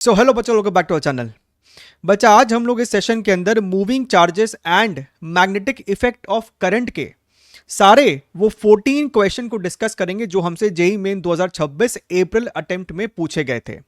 सो hello बच्चों, welcome back to our channel. बच्चा, आज हम लोग इस सेशन के अंदर moving charges and magnetic effect of current के सारे वो 14 क्वेश्चन को डिस्कस करेंगे जो हमसे जेईई मेन 2026 अप्रैल अटेम्प्ट में पूछे गए थे।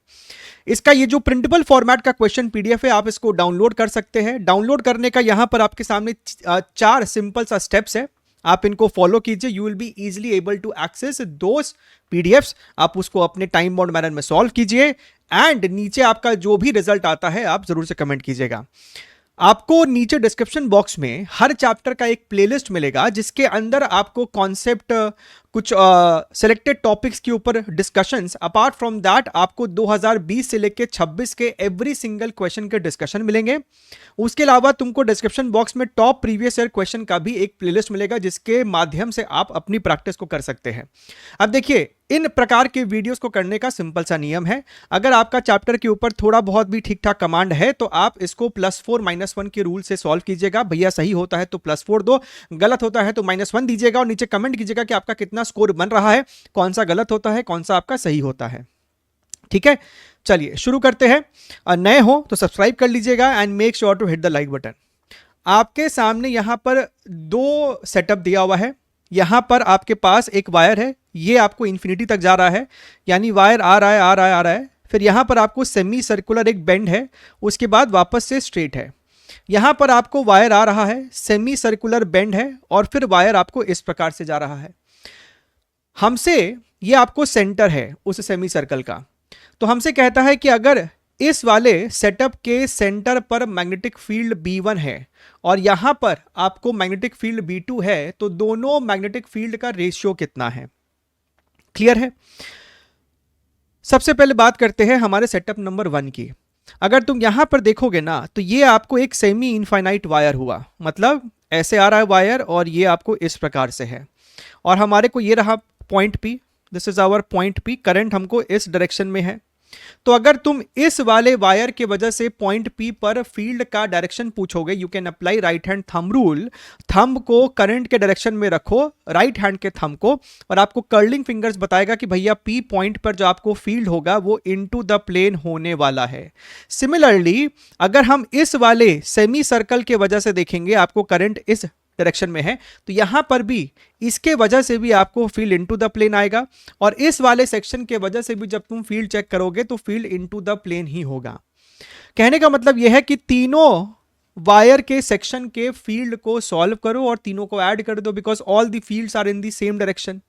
इसका ये जो प्रिंटेबल फॉर्मेट का क्वेश्चन पीडीएफ है, आप इसको डाउनलोड कर सकते हैं। डाउनलोड करने का यहां पर आपके सामने चार सिंपल सा स्टेप्स है, आप इनको फॉलो कीजिए। You will be easily able to access those PDFs. आप उसको अपने टाइम बाउंड मैनर में सॉल्व कीजिए एंड नीचे आपका जो भी रिजल्ट आता है आप जरूर से कमेंट कीजिएगा। आपको नीचे डिस्क्रिप्शन बॉक्स में हर चैप्टर का एक प्लेलिस्ट मिलेगा जिसके अंदर आपको कॉन्सेप्ट, कुछ सिलेक्टेड टॉपिक्स के ऊपर डिस्कशंस, अपार्ट फ्रॉम दैट आपको 2020 से लेके 26 के एवरी सिंगल क्वेश्चन के डिस्कशन मिलेंगे। उसके अलावा तुमको डिस्क्रिप्शन बॉक्स में टॉप प्रीवियस ईयर क्वेश्चन का भी एक प्लेलिस्ट मिलेगा जिसके माध्यम से आप अपनी प्रैक्टिस को कर सकते हैं। अब देखिए, इन प्रकार के वीडियोस को करने का सिंपल सा नियम है। अगर आपका चैप्टर के ऊपर थोड़ा बहुत भी ठीक ठाक कमांड है तो आप इसको +4 -1 के रूल से सॉल्व कीजिएगा। भैया सही होता है तो +4 दो, गलत होता है तो -1 दीजिएगा और नीचे कमेंट कीजिएगा कि आपका कितना स्कोर बन रहा है, कौन सा गलत होता है, कौन सा आपका सही होता है। ठीक है, चलिए शुरू करते हैं। नए हो तो सब्सक्राइब कर लीजिएगा and make sure to hit the like button. आपके सामने यहां पर दो सेटअप दिया हुआ है। यहां पर आपके पास एक वायर है, ये आपको इंफिनिटी तक जा रहा है, यानी वायर आ रहा है आ रहा है आ रहा है। फिर यहां पर आपको सेमी सर्कुलर एक बेंड है, उसके बाद वापस से स्ट्रेट है। यहां पर आपको वायर आ रहा है, सेमी सर्कुलर बेंड है और फिर वायर आपको इस प्रकार से जा रहा है। हमसे ये आपको सेंटर है उस सेमी सर्कल का, तो हमसे कहता है कि अगर इस वाले सेटअप के सेंटर पर मैग्नेटिक फील्ड B1 है और यहां पर आपको मैग्नेटिक फील्ड B2 है तो दोनों मैग्नेटिक फील्ड का रेशियो कितना है। क्लियर है? सबसे पहले बात करते हैं हमारे सेटअप नंबर 1 की। अगर तुम यहां पर देखोगे ना तो ये आपको एक सेमी इनफाइनाइट वायर हुआ, मतलब ऐसे आ रहा है वायर और ये आपको इस प्रकार से है और हमारे को ये रहा point P, this is our point P। Current हमको इस डायरेक्शन में है, तो अगर तुम इस वाले वायर के वजह से पॉइंट P पर फील्ड का डायरेक्शन पूछोगे, you can apply right hand thumb rule. Thumb को करंट के डायरेक्शन में रखो, राइट हैंड के थंब को, और आपको कर्लिंग फिंगर्स बताएगा कि भैया P पॉइंट पर जो आपको फील्ड होगा वो इनटू द प्लेन होने वाला है। सिमिलरली अगर हम इस वाले सेमी सर्कल के वजह से देखेंगे, आपको करंट इस डायरेक्शन में है, तो यहां पर भी इसके वजह से भी आपको फील्ड इनटू द प्लेन आएगा और इस वाले सेक्शन के वजह से भी जब तुम फील्ड चेक करोगे तो फील्ड इनटू द प्लेन ही होगा। कहने का मतलब यह है कि तीनों वायर के सेक्शन के फील्ड को सॉल्व करो और तीनों को ऐड कर दो, because all the fields are in the same direction.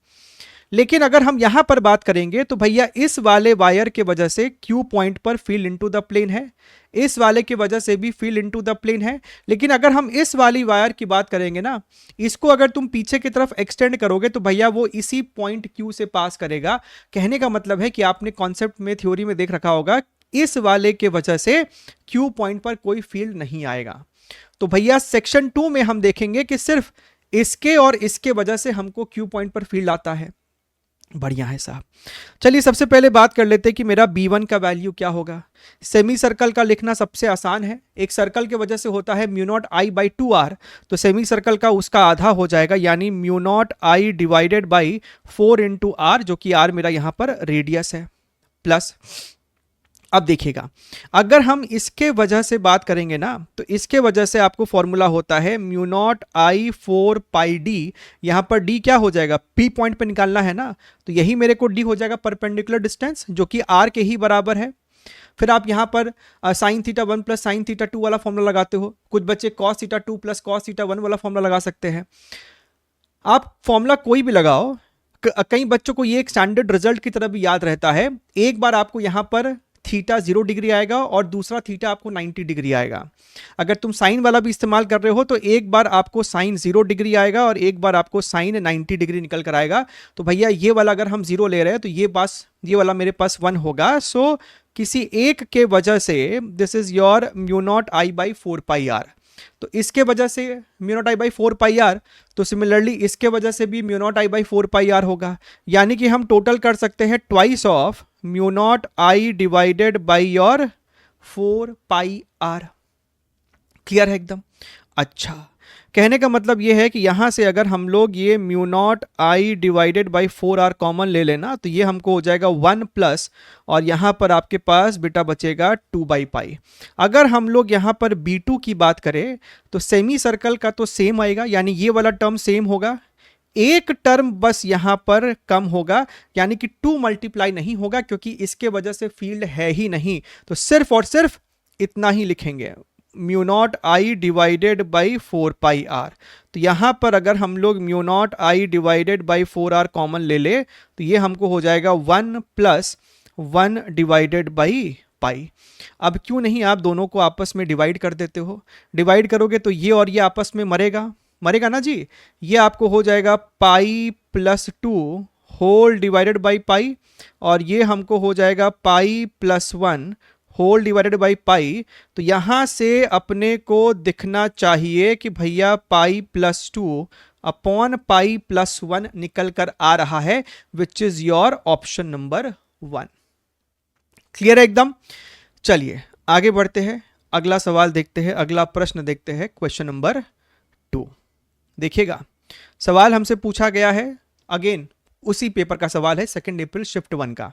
लेकिन अगर हम यहां पर बात करेंगे तो भैया इस वाले वायर के वजह से Q पॉइंट पर फील्ड इनटू द प्लेन है, इस वाले की वजह से भी फील्ड इनटू द प्लेन है। लेकिन अगर हम इस वाली वायर की बात करेंगे ना, इसको अगर तुम पीछे की तरफ एक्सटेंड करोगे तो भैया वो इसी पॉइंट Q से पास करेगा। कहने का मतलब है कि आपने कॉन्सेप्ट में, थ्योरी में देख रखा होगा, इस वाले के वजह से Q पॉइंट पर कोई फील्ड नहीं आएगा। तो भैया सेक्शन 2 में हम देखेंगे कि सिर्फ इसके और इसके वजह से हमको Q पॉइंट पर फील्ड आता है। बढ़िया है साहब। चलिए सबसे पहले बात कर लेते हैं कि मेरा B1 का वैल्यू क्या होगा। सेमी सर्कल का लिखना सबसे आसान है, एक सर्कल के वजह से होता है μ0I/2r, तो सेमी सर्कल का उसका आधा हो जाएगा, यानी μ0I divided by 4 into are, जो कि आर मेरा यहां पर रेडियस है, प्लस। अब देखिएगा, अगर हम इसके वजह से बात करेंगे ना तो इसके वजह से आपको फॉर्मूला होता है μ0I/4πd। यहां पर d क्या हो जाएगा, P पॉइंट पे निकालना है ना, तो यही मेरे को d हो जाएगा परपेंडिकुलर डिस्टेंस, जो कि r के ही बराबर है। फिर आप यहां पर sin θ1 प्लस sin θ2 वाला फॉर्मूला लगाते हो। कुछ बच्चे cos θ2 प्लस cos θ1 वाला फॉर्मूला लगा सकते हैं। आप फॉर्मूला कोई भी लगाओ, कई बच्चों को ये एक स्टैंडर्ड रिजल्ट की तरह भी याद रहता है। एक बार आपको यहां पर थीटा 0 डिग्री आएगा और दूसरा थीटा आपको 90 डिग्री आएगा। अगर तुम साइन वाला भी इस्तेमाल कर रहे हो तो एक बार आपको साइन 0 डिग्री आएगा और एक बार आपको साइन 90 डिग्री निकल कर आएगा। तो भैया ये वाला अगर हम 0 ले रहे हैं तो ये वाला मेरे पास 1 होगा। सो किसी एक के वजह से दिस इज योर μ0I/4πr, तो इसके वजह से μ0I/4πr, तो सिमिलरली इसके वजह से भी μ0I/4πr होगा, यानी कि हम टोटल कर सकते हैं twice of μ0I divided by your 4πr। Clear है एकदम? अच्छा, कहने का मतलब ये है कि यहाँ से अगर हम लोग ये mu not I divided by 4r common ले लेना तो ये हमको हो जाएगा 1 प्लस, और यहाँ पर आपके पास बेटा बचेगा 2/पाई। अगर हम लोग यहाँ पर b2 की बात करें तो सेमी सर्कल का तो सेम आएगा, यानी ये वाला टर्म सेम होगा, एक टर्म बस यहां पर कम होगा, यानी कि 2 मल्टीप्लाई नहीं होगा क्योंकि इसके वजह से फील्ड है ही नहीं, तो सिर्फ और सिर्फ इतना ही लिखेंगे, mu not I divided by 4πr। तो यहां पर अगर हम लोग mu not I divided by 4r common ले ले तो ये हमको हो जाएगा 1 प्लस 1 डिवाइडेड बाई पाई। अब क्यों नहीं आप दोनों को आपस में डिवाइड कर देते हो? डिवाइड करोगे तो ये और ये आपस में मरेगा ना जी। ये आपको हो जाएगा pi plus 2 whole divided by pi, और ये हमको हो जाएगा pi plus 1 whole divided by pi. तो यहां से अपने को दिखना चाहिए कि भैया pi plus 2 upon pi plus 1 निकल कर आ रहा है, which is your option number 1। Clear है एकदम? चलिए आगे बढ़ते हैं, अगला सवाल देखते हैं, अगला प्रश्न देखते हैं, क्वेश्चन नंबर 2। देखिएगा सवाल हमसे पूछा गया है, अगेन उसी पेपर का सवाल है, 2 अप्रैल शिफ्ट 1 का।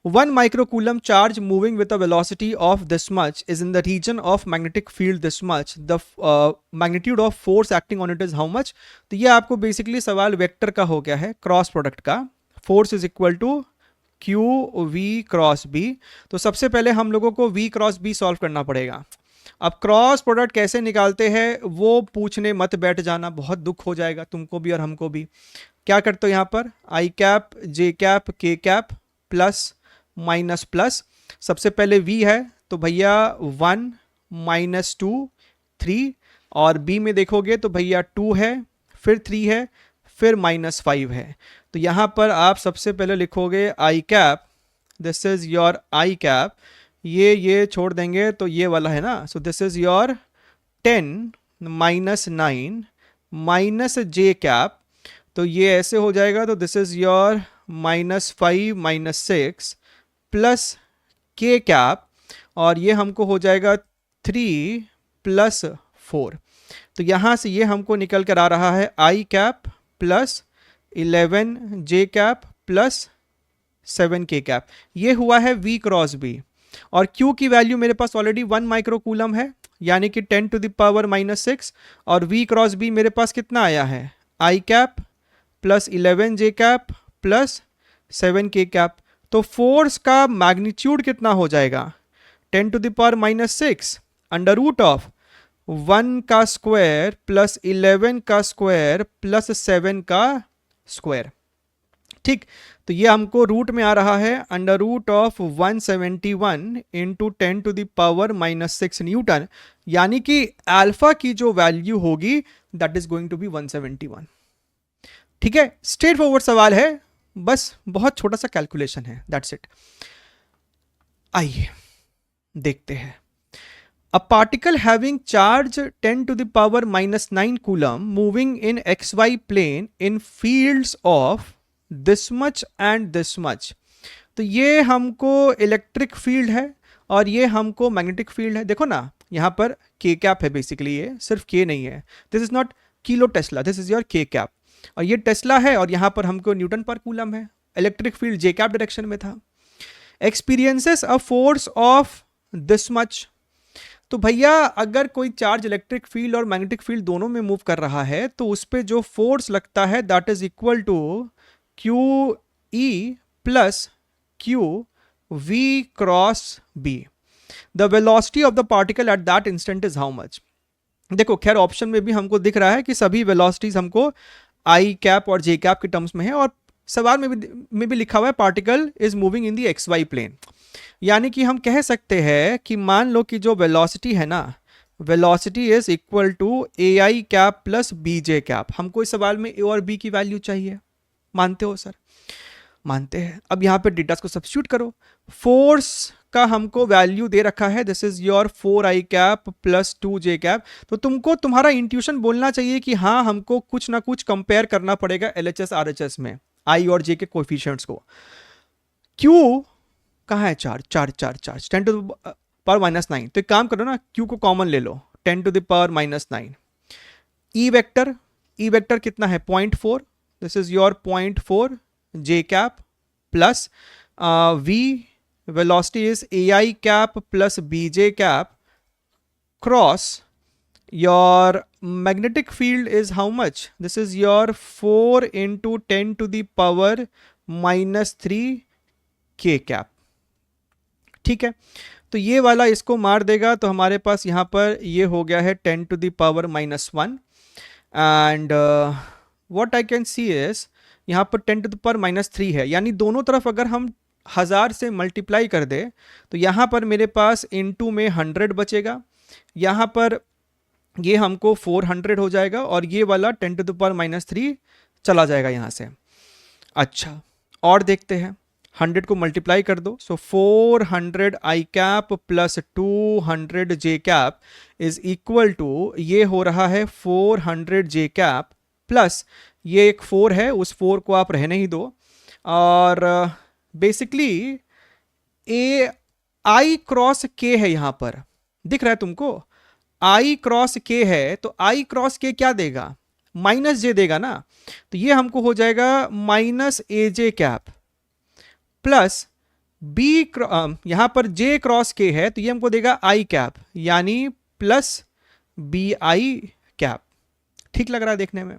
1 microcoulomb charge moving with a velocity of this much is in the region of magnetic field this much. The magnitude of force acting on it is how much? तो ये आपको basically सवाल vector का हो गया है, cross product का। Force is equal to Q V cross B. तो सबसे पहले हम लोगों को वी क्रॉस बी सॉल्व करना पड़ेगा। अब क्रॉस प्रोडक्ट कैसे निकालते हैं वो पूछने मत बैठ जाना, बहुत दुख हो जाएगा तुमको भी और हमको भी। क्या करते हो यहाँ पर, आई कैप जे कैप के कैप प्लस माइनस प्लस, सबसे पहले v है तो भैया 1 माइनस 2 3, और b में देखोगे तो भैया 2 है, फिर 3 है, फिर माइनस 5 है। तो यहाँ पर आप सबसे पहले लिखोगे I cap, this is your I cap, ये छोड़ देंगे तो ये वाला है ना, so this is your 10 minus 9 minus J cap, तो ये ऐसे हो जाएगा, तो this is your minus 5 minus 6 plus K cap, और ये हमको हो जाएगा 3 प्लस 4। तो यहाँ से ये हमको निकल कर आ रहा है आई कैप प्लस 11 जे कैप प्लस 7 के कैप। ये हुआ है v क्रॉस b, और q की वैल्यू मेरे पास ऑलरेडी 1 माइक्रोकूलम है, यानी कि 10 टू द पावर माइनस 6, और v क्रॉस b मेरे पास कितना आया है, आई कैप प्लस 11 जे कैप प्लस 7 के कैप। तो फोर्स का मैग्नीट्यूड कितना हो जाएगा, 10 to the power minus 6 under root of 1 का स्क्वायर प्लस 11 का स्क्वायर प्लस 7 का स्क्वायर। ठीक, तो ये हमको रूट में आ रहा है under root of 171 into 10 to the power minus 6 newton, यानी कि अल्फा की जो वैल्यू होगी that is going to be 171। ठीक है, स्ट्रेट फॉरवर्ड सवाल है, बस बहुत छोटा सा कैलकुलेशन है, दैट्स इट। आइए देखते हैं। A particle having charge 10 to the power minus 9 coulomb moving in XY plane in fields of this much and this much. तो ये हमको इलेक्ट्रिक फील्ड है और ये हमको मैग्नेटिक फील्ड है। देखो ना यहाँ पर के कैप है, बेसिकली ये सिर्फ के नहीं है, this is not kilo Tesla, this is your के कैप, और ये टेस्ला है और यहाँ पर हमको न्यूटन पर कूलम है। इलेक्ट्रिक फील्ड जे कैप डायरेक्शन में था। Experiences a force of this much. तो भैया अगर कोई चार्ज इलेक्ट्रिक फील्ड और मैग्नेटिक फील्ड दोनों में मूव कर रहा है तो उस पर जो फोर्स लगता है that is equal to Q E plus Q V cross B. The velocity of the particle at that instant is how much. देखो खैर ऑप्शन में भी हमको दिख रहा है कि सभी वेलोसिटीज हमको आई कैप और जे कैप के टर्म्स में है, और सवाल में भी लिखा हुआ है particle is moving in the XY plane. यानी कि हम कह सकते हैं कि मान लो कि जो वेलोसिटी है ना, velocity is equal to A I cap plus B J cap. हमको इस सवाल में ए और बी की वैल्यू चाहिए, मानते हो सर? मानते हैं। अब यहाँ पे डेटा को सब्स्टिट्यूट करो। फोर्स का हमको वैल्यू दे रखा है, this is your 4 I cap plus 2 J cap. तो तुमको तुम्हारा इंट्यूशन बोलना चाहिए कि हाँ हमको कुछ ना कुछ कंपेयर करना पड़ेगा LHS RHS में आई और जे के कोएफिशिएंट्स को। क्यू कहाँ है, charge 10 to the power minus 9। तो एक काम करो ना, क्यू को कॉमन ले लो, 10 to the power minus 9। E vector कितना है 0.4, this is your 0.4 J cap plus V velocity is A I cap plus B J cap cross your magnetic field is how much? This is your 4 into 10 to the power minus 3 k cap. ठीक है, तो ये वाला इसको मार देगा तो हमारे पास यहाँ पर ये हो गया है 10 to the power minus 1 and what I can see is यहाँ पर 10 to the power minus 3 है, यानी दोनों तरफ अगर हम 1000 से मल्टीप्लाई कर दे तो यहाँ पर मेरे पास इनटू में 100 बचेगा, यहाँ पर ये हमको 400 हो जाएगा और ये वाला 10 to the power minus 3 चला जाएगा यहाँ से। अच्छा, और देखते हैं, 100 को मल्टीप्लाई कर दो, so 400 i cap plus 200 j cap is equal to, ये हो रहा है 400 जे कैप प्लस ये एक 4 है, उस 4 को आप रहने ही दो, और बेसिकली ए आई क्रॉस के है यहाँ पर, दिख रहा है तुमको, आई क्रॉस के है, तो आई क्रॉस के क्या देगा, माइनस जे देगा ना, तो ये हमको हो जाएगा minus a j cap plus B, यहां पर जे क्रॉस के है तो ये हमको देगा आई कैप, यानी प्लस बी आई कैप। ठीक लग रहा है देखने में,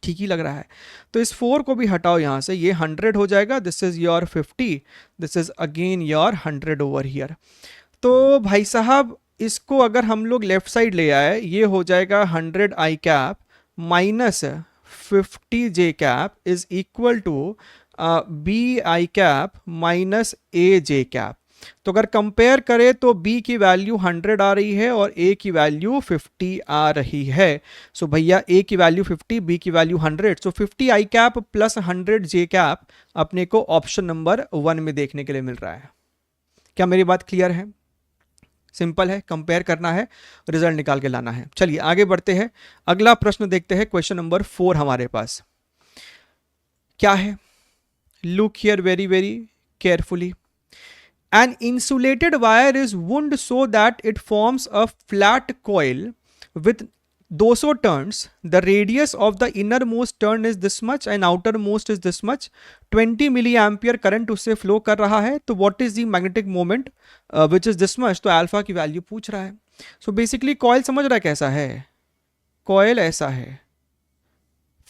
ठीक ही लग रहा है। तो इस 4 को भी हटाओ यहां से, ये 100 हो जाएगा, this is your 50, this is again your 100 over here. तो भाई साहब इसको अगर हम लोग लेफ्ट साइड ले आए, ये हो जाएगा 100 i cap minus 50 j cap is equal to b i cap minus a j cap. तो अगर कंपेयर करें तो बी की वैल्यू 100 आ रही है और ए की वैल्यू 50 आ रही है। सो भैया ए की वैल्यू 50, बी की वैल्यू 100, सो 50 आई कैप प्लस 100 जे कैप अपने को ऑप्शन नंबर 1 में देखने के लिए मिल रहा है। क्या मेरी बात क्लियर है? सिंपल है, कंपेयर करना है, रिजल्ट निकाल के लाना है। चलिए आगे बढ़ते हैं, अगला प्रश्न देखते हैं, क्वेश्चन नंबर 4 हमारे पास क्या है। Look here very very carefully. An insulated wire is wound so that it forms a flat coil with 200 turns. The radius of the innermost turn is this much and outermost is this much. 20 milliampere current उससे flow कर रहा है। तो what is the magnetic moment which is this much? तो alpha की value पूछ रहा है। So basically coil समझ रहा है कैसा है? coil ऐसा है,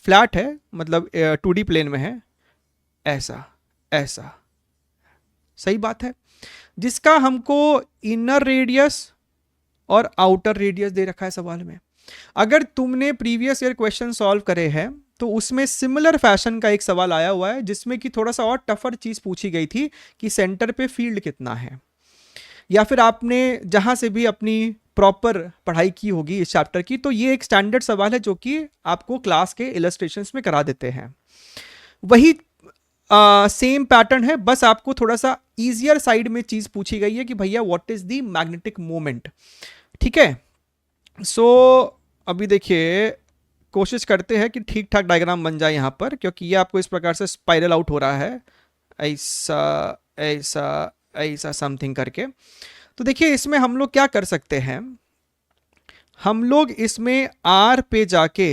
flat है, मतलब 2D plane में है, ऐसा ऐसा, सही बात है, जिसका हमको इनर रेडियस और आउटर रेडियस दे रखा है सवाल में। अगर तुमने प्रीवियस ईयर क्वेश्चन सॉल्व करे हैं तो उसमें सिमिलर फैशन का एक सवाल आया हुआ है जिसमें कि थोड़ा सा और टफर चीज पूछी गई थी कि सेंटर पे फील्ड कितना है, या फिर आपने जहां से भी अपनी प्रॉपर पढ़ाई की होगी इस चैप्टर की, तो ये एक स्टैंडर्ड सवाल है जो कि आपको क्लास के इलस्ट्रेशंस में करा देते हैं। वही सेम पैटर्न है, बस आपको थोड़ा सा इजियर साइड में चीज पूछी गई है कि भैया what is the magnetic moment. ठीक है, सो अभी देखिए कोशिश करते हैं कि ठीक ठाक डायग्राम बन जाए यहाँ पर, क्योंकि ये आपको इस प्रकार से स्पाइरल आउट हो रहा है, ऐसा ऐसा ऐसा समथिंग करके। तो देखिए इसमें हम लोग क्या कर सकते हैं, हम लोग इसमें आर पे जाके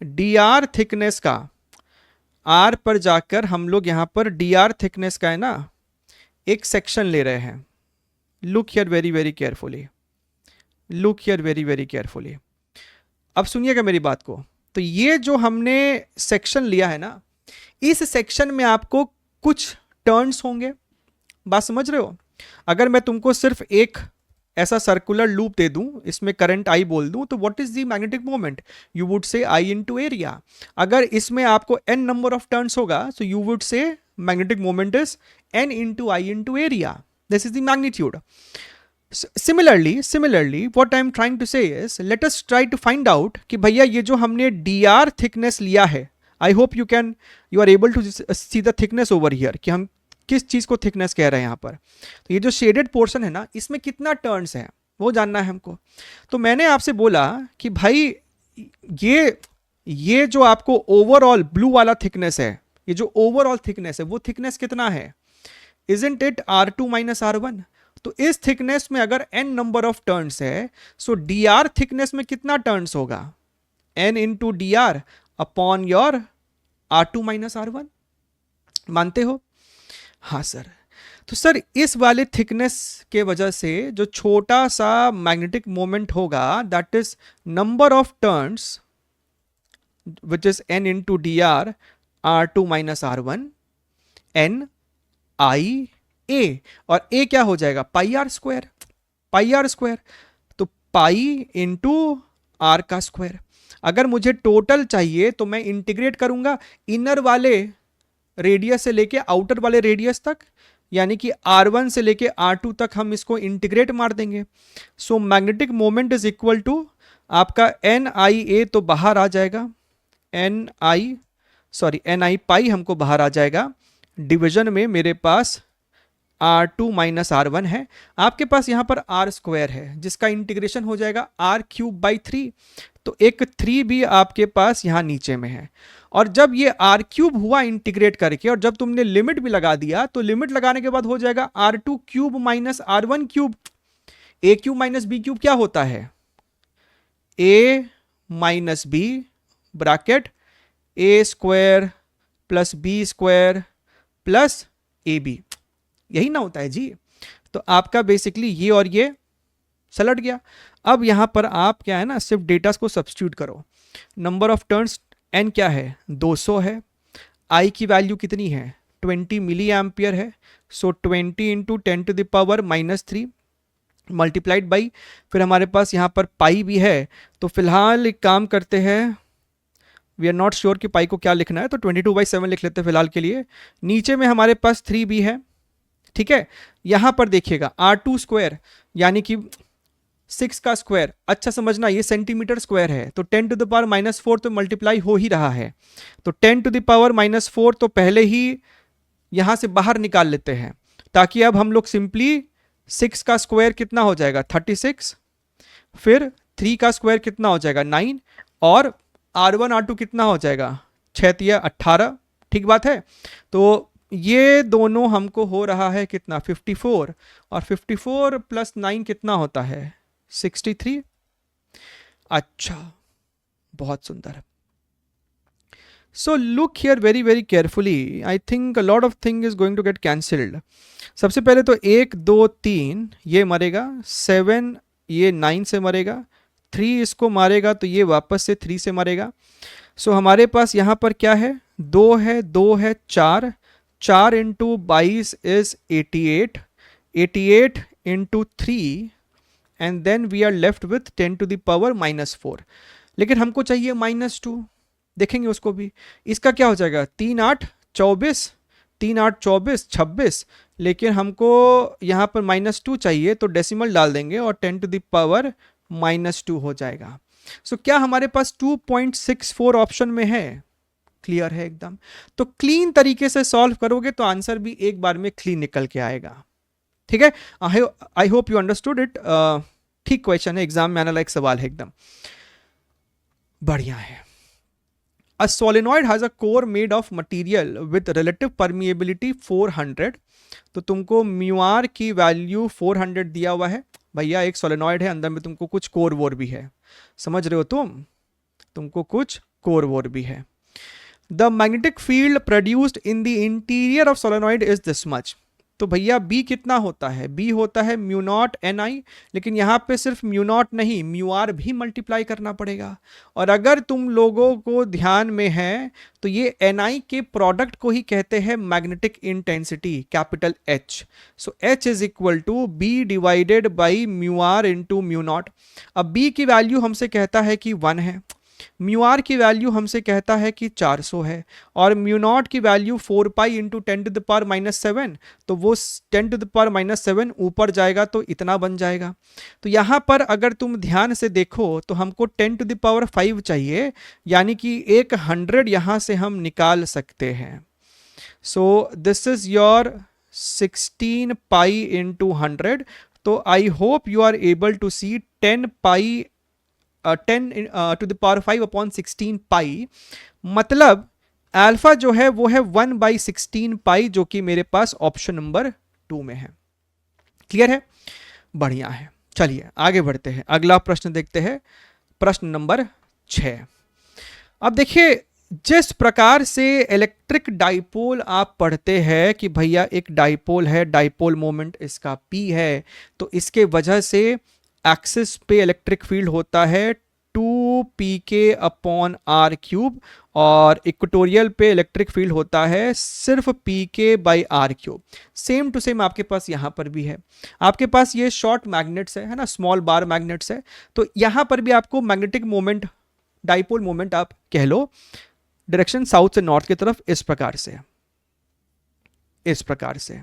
डी आर थिकनेस का, आर पर जाकर हम लोग यहाँ पर डी आर थिकनेस का है ना एक सेक्शन ले रहे हैं। Look here very very carefully, look here very very carefully. अब सुनिएगा मेरी बात को। तो ये जो हमने सेक्शन लिया है ना, इस सेक्शन में आपको कुछ टर्न्स होंगे, बात समझ रहे हो। अगर मैं तुमको सिर्फ एक ऐसा सर्कुलर लूप दे दूं, इसमें करंट आई बोल दूं, तो what is the magnetic moment, you would say I into area. अगर इसमें आपको एन नंबर ऑफ टर्न्स होगा so you would say magnetic moment is an into I into area, this is the magnitude. Similarly, what I am trying to say is, let us try to find out कि भैया ये जो हमने dr thickness लिया है, I hope you are able to see the thickness over here, कि हम किस चीज को थिकनेस कह रहे हैं यहाँ पर। तो ये जो शेडेड पोर्शन है ना, इसमें कितना टर्न्स है वो जानना है हमको। तो मैंने आपसे बोला कि भाई ये जो आपको ओवरऑल ब्लू वाला थिकनेस है, ये जो ओवरऑल थिकनेस है वो थिकनेस कितना है, isn't it R2 minus R1। तो इस थिकनेस में अगर n नंबर ऑफ टर्न्स है, सो dr थिकनेस में कितना टर्न्स होगा, N into D R upon your R2 minus R1। मानते हो? हाँ सर। तो सर इस वाले थिकनेस के वजह से जो छोटा सा मैग्नेटिक मोमेंट होगा that is number of turns which is n into D r R2 minus R1 n I A, और ए क्या हो जाएगा? Pi r square, pi r square, तो पाई इंटू आर का स्क्वायर। अगर मुझे टोटल चाहिए तो मैं इंटीग्रेट करूंगा इनर वाले रेडियस से लेके आउटर वाले रेडियस तक, यानी कि R1 से लेके R2 तक हम इसको इंटीग्रेट मार देंगे। So magnetic moment is equal to आपका एन आई ए तो बाहर आ जाएगा, एन आई पाई हमको बाहर आ जाएगा, डिवीजन में मेरे पास R2 माइनस R1 है, आपके पास यहाँ पर R स्क्वायर है जिसका इंटीग्रेशन हो जाएगा R क्यूब बाई 3, तो एक 3 भी आपके पास यहाँ नीचे में है। और जब ये R क्यूब हुआ इंटीग्रेट करके और जब तुमने लिमिट भी लगा दिया तो लिमिट लगाने के बाद हो जाएगा R2 cube minus R1 cube. A cube minus b cube क्या होता है? A minus b bracket a square plus b square plus a b, यही ना होता है जी। तो आपका बेसिकली ये और ये सलट गया। अब यहां पर आप क्या है ना, सिर्फ डेटा को सब्स्टिट्यूट करो। नंबर ऑफ टर्न्स एन क्या है? 200 है। आई की वैल्यू कितनी है? 20 मिली एम्पियर है। So 20 into 10 to the power minus 3 multiplied by, फिर हमारे पास यहाँ पर पाई भी है। तो फिलहाल एक काम करते हैं, वी आर नॉट श्योर कि पाई को क्या लिखना है, तो 22/7 लिख लेते हैं फिलहाल के लिए। नीचे में हमारे पास 3 भी है, ठीक है। यहां पर देखिएगा R2 स्क्वायर यानी कि 6 का स्क्वायर, अच्छा समझना ये सेंटीमीटर स्क्वायर है, तो 10 टू द पावर माइनस 4 तो मल्टीप्लाई हो ही रहा है, तो 10 टू द पावर माइनस 4 तो पहले ही यहां से बाहर निकाल लेते हैं, ताकि अब हम लोग सिंपली 6 का स्क्वायर कितना हो जाएगा? 36, फिर 3 का स्क्वायर कितना हो जाएगा? 9, और R1 R2 कितना हो जाएगा? 6 18, ठीक बात है। तो ये दोनों हमको हो रहा है कितना? 54, और 54 प्लस 9 कितना होता है? 63। अच्छा, बहुत सुंदर। So look here very very carefully, I think a lot of thing is going to get cancelled. सबसे पहले तो 1 2 3 ये मरेगा, 7 ये 9 से मरेगा, 3 इसको मारेगा तो ये वापस से 3 से मरेगा। सो हमारे पास यहाँ पर क्या है? 2 है, 2 है, 4 into 22 is 88, 88 into 3 and then we are left with 10 to the power minus 4। लेकिन हमको चाहिए -2, देखेंगे उसको भी। इसका क्या हो जाएगा? 3 8 24, 3 8 24 26, लेकिन हमको यहाँ पर -2 चाहिए तो डेसिमल डाल देंगे और 10 टू द पावर -2 हो जाएगा। सो क्या हमारे पास 2.64 ऑप्शन में है? क्लियर है एकदम। तो क्लीन तरीके से सॉल्व करोगे तो आंसर भी एक बार में क्लीन निकल के आएगा, ठीक है। आई होप यू अंडरस्टूड इट। ठीक क्वेश्चन है, एग्जाम में आने लायक सवाल है एकदम बढ़िया है। A solenoid has a core made of material with relative permeability 400, तो तुमको म्यूआर की वैल्यू 400 दिया हुआ है भैया। एक सोलेनॉइड है, अंदर में तुमको कुछ कोर वोर भी है, समझ रहे हो तुमको कुछ कोर वोर भी है। The magnetic field produced in the interior of solenoid is this much, तो भैया B कितना होता है? B होता है म्यू नॉट NI, लेकिन यहाँ पे सिर्फ म्यू नॉट नहीं, म्यू आर भी मल्टीप्लाई करना पड़ेगा। और अगर तुम लोगों को ध्यान में है तो ये NI के प्रोडक्ट को ही कहते हैं magnetic intensity, capital H। So H is equal to B divided by mu R into mu naught. अब B की वैल्यू हमसे कहता है कि 1 है, म्यू आर की वैल्यू हमसे कहता है कि 400 है, और म्यू नॉट की value 4 pi into 10 to the power minus 7, तो वो 10 टू द पावर माइनस 7 ऊपर जाएगा तो इतना बन जाएगा। तो यहाँ पर अगर तुम ध्यान से देखो तो हमको 10 टू द पावर 5 चाहिए, यानी कि एक 100 यहाँ से हम निकाल सकते हैं। So this is your 16 pi into 100। तो I hope you are able to see 10 pi 10 to the power 5 upon 16 pi, मतलब अल्फा जो है वो है 1/16 पाई, जो कि मेरे पास ऑप्शन नंबर 2 में है। क्लियर है? बढ़िया है। चलिए आगे बढ़ते हैं, अगला प्रश्न देखते हैं, प्रश्न नंबर 6। अब देखिए, जिस प्रकार से इलेक्ट्रिक डाइपोल आप पढ़ते हैं कि भैया एक डाइपोल है, डाइपोल मोमेंट इसका p है, तो इसके वजह से एक्सिस पे इलेक्ट्रिक फील्ड होता है 2pk/r³, और इक्वेटोरियल पे इलेक्ट्रिक फील्ड होता है सिर्फ pk/r³। सेम टू सेम आपके पास यहां पर भी है। आपके पास ये शॉर्ट मैग्नेट्स है ना, स्मॉल बार मैग्नेट्स है, तो यहां पर भी आपको मैग्नेटिक मोमेंट, डाइपोल मोमेंट आप कह लो, डायरेक्शन साउथ से नॉर्थ की तरफ इस प्रकार से, इस प्रकार से,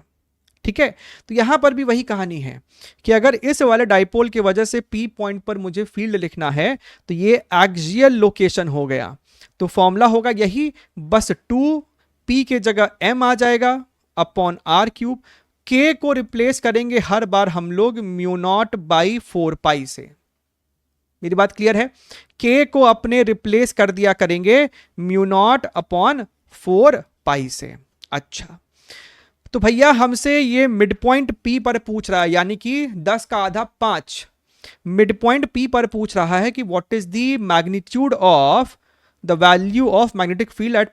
ठीक है। तो यहां पर भी वही कहानी है कि अगर इस वाले डाइपोल की वजह से पी पॉइंट पर मुझे फील्ड लिखना है तो ये एक्सियल लोकेशन हो गया, तो फॉर्मूला होगा यही, बस 2p के जगह m आ जाएगा अपॉन r³। k को रिप्लेस करेंगे हर बार हम लोग μ0/4π से। मेरी बात क्लियर है? k को अपने रिप्लेस कर दिया करेंगे μ0/4π से। अच्छा, तो भैया हमसे ये मिड पॉइंट p पर पूछ रहा है, यानी कि 10 का आधा 5 मिड पॉइंट p पर पूछ रहा है कि what is the magnitude of the value of magnetic field at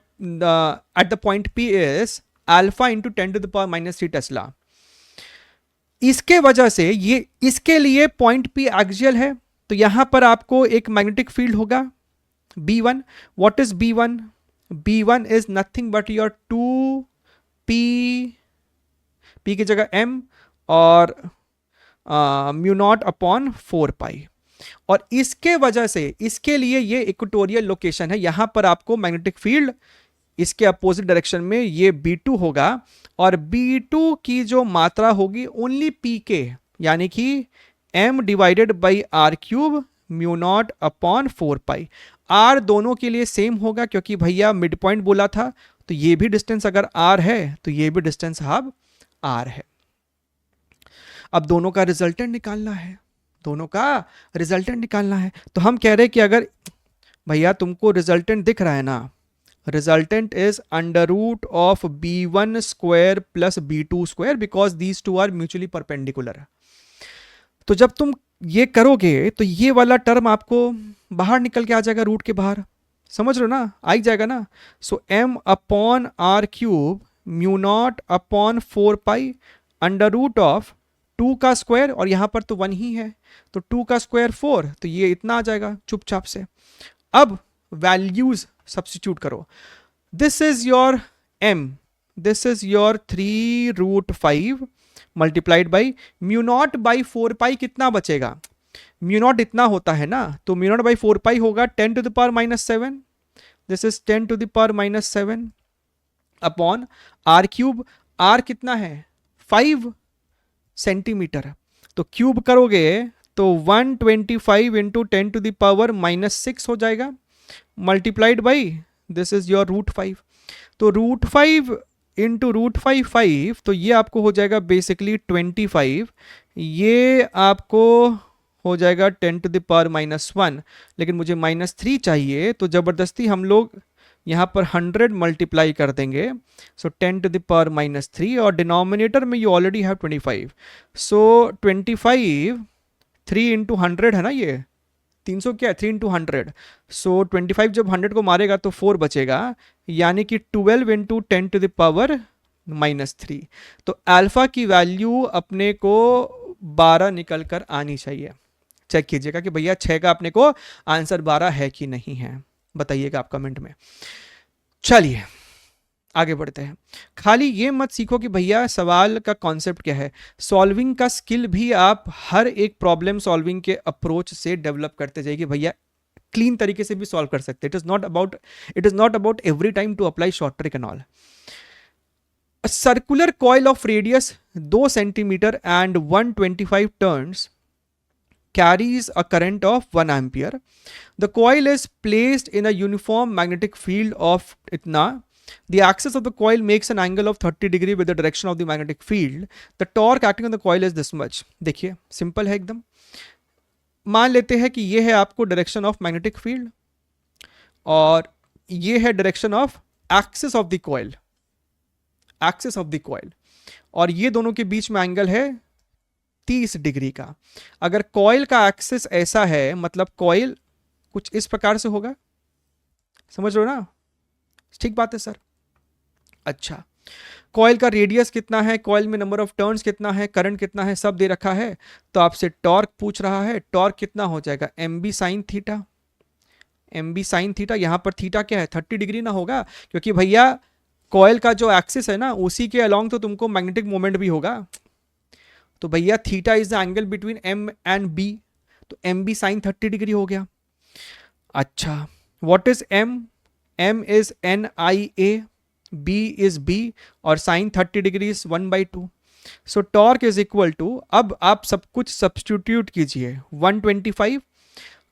the point p is alpha into 10⁻³ Tesla. इसके वजह से ये, इसके लिए पॉइंट p एक्सियल है, तो यहां पर आपको एक मैग्नेटिक फील्ड होगा B1। What is B1? B1 is nothing but your 2p, p की जगह m और μ0/4π। और इसके वजह से, इसके लिए ये इक्वेटोरियल लोकेशन है, यहां पर आपको मैग्नेटिक फील्ड इसके अपोजिट डायरेक्शन में ये B2 होगा, और B2 की जो मात्रा होगी ओनली pk, यानी कि m/r³ μ0/4π। r दोनों के लिए सेम होगा क्योंकि भैया मिड पॉइंट बोला था, तो ये भी डिस्टेंस अगर r है तो ये भी डिस्टेंस अब r है। अब दोनों का रिजल्टेंट निकालना है, दोनों का रिजल्टेंट निकालना है। तो हम कह रहे हैं कि अगर भैया तुमको रिजल्टेंट दिख रहा है ना, resultant is √of b1² plus b2² because these two are mutually perpendicular. तो जब तुम ये करोगे तो ये वाला टर्म आपको बाहर निकल के आ जाएगा, रूट के बाहर, समझ रहे हो ना, आ ही जाएगा ना। सो m/r³ μ0/4π √of 2 का स्क्वायर, और यहां पर तो 1 ही है, तो 2 का स्क्वायर 4, तो ये इतना आ जाएगा चुपचाप से। अब वैल्यूज सब्स्टिट्यूट करो, this is your m, this is your 3√5 multiplied by μ0/4π, कितना बचेगा, μ0 इतना होता है ना, तो μ0/4π होगा 10⁻⁷, this is 10⁻⁷ upon r³। r कितना है 5 सेंटीमीटर, तो क्यूब करोगे तो 125 इंटू 10⁻⁻⁶ हो जाएगा, multiplied by this is your √5। तो √5 इंटू √5, तो ये आपको हो जाएगा बेसिकली 25, ये आपको हो जाएगा 10⁻⁻1, लेकिन मुझे -3 चाहिए, तो ज़बरदस्ती हम लोग यहाँ पर 100 मल्टीप्लाई कर देंगे, सो 10⁻⁻3, और डिनोमिनेटर में you already have 25, so 25 3 into 100 है ना, ये 300 क्या है, 3 इंटू 100, सो 25 जब 100 को मारेगा तो 4 बचेगा, यानी कि 12 इंटू 10⁻⁻3। तो अल्फा की वैल्यू अपने को 12 निकल कर आनी चाहिए। चेक कीजिएगा कि भैया 6 का अपने को आंसर 12 है कि नहीं है, बताइएगा आप कमेंट में। चलिए आगे बढ़ते हैं। खाली ये मत सीखो कि भैया सवाल का कॉन्सेप्ट क्या है, सॉल्विंग का स्किल भी आप हर एक प्रॉब्लम सॉल्विंग के अप्रोच से डेवलप करते जाइए, भैया क्लीन तरीके से भी सॉल्व कर सकते। It is not about every time to apply short trick and all. Circular coil of radius 2 centimetre and 125 turns carries a current of 1 ampere. The coil is placed in a uniform magnetic field of itna. The axis of the coil makes an angle of 30 degree with the direction of the magnetic field. The torque acting on the coil is this much. देखिए simple है एकदम। मान लेते हैं कि ये है आपको डायरेक्शन ऑफ मैग्नेटिक फील्ड, और ये है direction of axis of the coil, axis of the coil, और ये दोनों के बीच में एंगल है 30 डिग्री का। अगर कॉइल का एक्सिस ऐसा है, मतलब कॉइल कुछ इस प्रकार से होगा, समझ रहे हो ना? ठीक बात है सर। अच्छा, कॉइल का रेडियस कितना है, कॉइल में नंबर ऑफ टर्न्स कितना है, करंट कितना है, सब दे रखा है। तो आपसे टॉर्क पूछ रहा है, टॉर्क कितना हो जाएगा, M B sine theta. M B sine theta, यहां पर थीटा क्या है, 30 डिग्री ना होगा, क्योंकि भैया कॉइल का जो एक्सिस है ना उसी के अलोंग तो तुमको मैग्नेटिक मोमेंट भी होगा। तो भैया theta is the angle between M and B, तो एम बी साइन 30 डिग्री हो गया। अच्छा, what is M, M is n I A, B is B, और sine 30 degree is 1/2। So torque is equal to, अब आप सब कुछ substitute कीजिए, 125,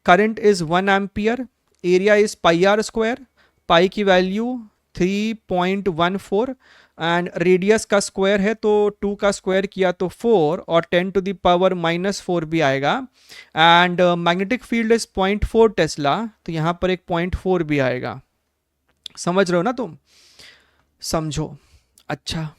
current is 1 ampere, area is pi r square, pi की वैल्यू 3.14, एंड रेडियस का square है तो 2 का स्क्वायर किया तो 4, और 10 टू द पावर -4 भी आएगा। And magnetic field is 0.4 Tesla, तो यहाँ पर एक 0.4 भी आएगा। समझ रहे हो ना तुम? समझो। अच्छा,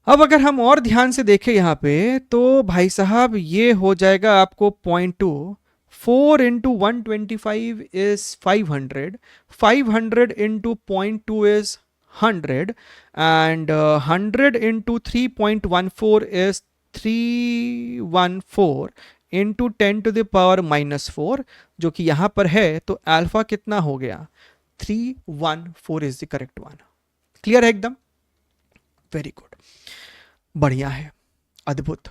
अब अगर हम और ध्यान से देखें यहाँ पे, तो भाई साहब ये हो जाएगा आपको 0.2, 4 into 125 is 500, 500 into 0.2 is 100, and 100 into 3.14 is 314 into 10 to the power -4, जो कि यहाँ पर है। तो अल्फा कितना हो गया, 314 is the correct one. Clear है एकदम? वेरी गुड, बढ़िया है, अद्भुत।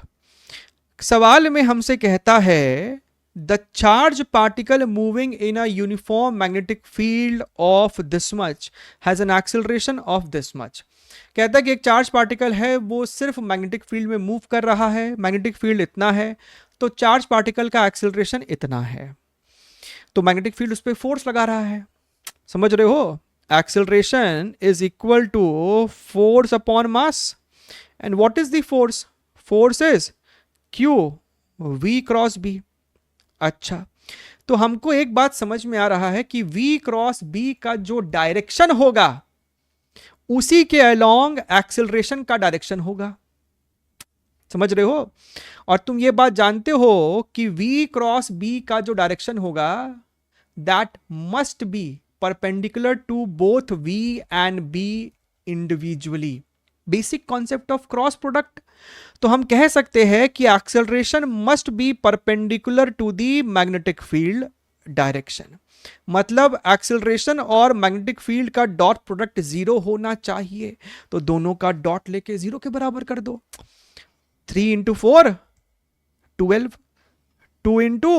सवाल में हमसे कहता है the charge particle moving in a uniform magnetic field of this much has an acceleration of this much. कहता है कि एक चार्ज पार्टिकल है, वो सिर्फ मैग्नेटिक फील्ड में मूव कर रहा है, मैग्नेटिक फील्ड इतना है, तो चार्ज पार्टिकल का एक्सेलरेशन इतना है। तो मैग्नेटिक फील्ड उस पर फोर्स लगा रहा है, समझ रहे हो? Acceleration is equal to force upon mass, and what is the force, force is Q V cross B। अच्छा, तो हमको एक बात समझ में आ रहा है कि V क्रॉस B का जो डायरेक्शन होगा उसी के अलोंग एक्सेलरेशन का डायरेक्शन होगा। समझ रहे हो? और तुम ये बात जानते हो कि V क्रॉस B का जो डायरेक्शन होगा that must be perpendicular to both V and B individually. Basic concept of cross product. तो हम कह सकते हैं कि acceleration must be perpendicular to the magnetic field direction, मतलब एक्सेलरेशन और मैग्नेटिक फील्ड का डॉट प्रोडक्ट 0 होना चाहिए। तो दोनों का डॉट लेके 0 के बराबर कर दो। 3 इंटू 4 12, 2 इंटू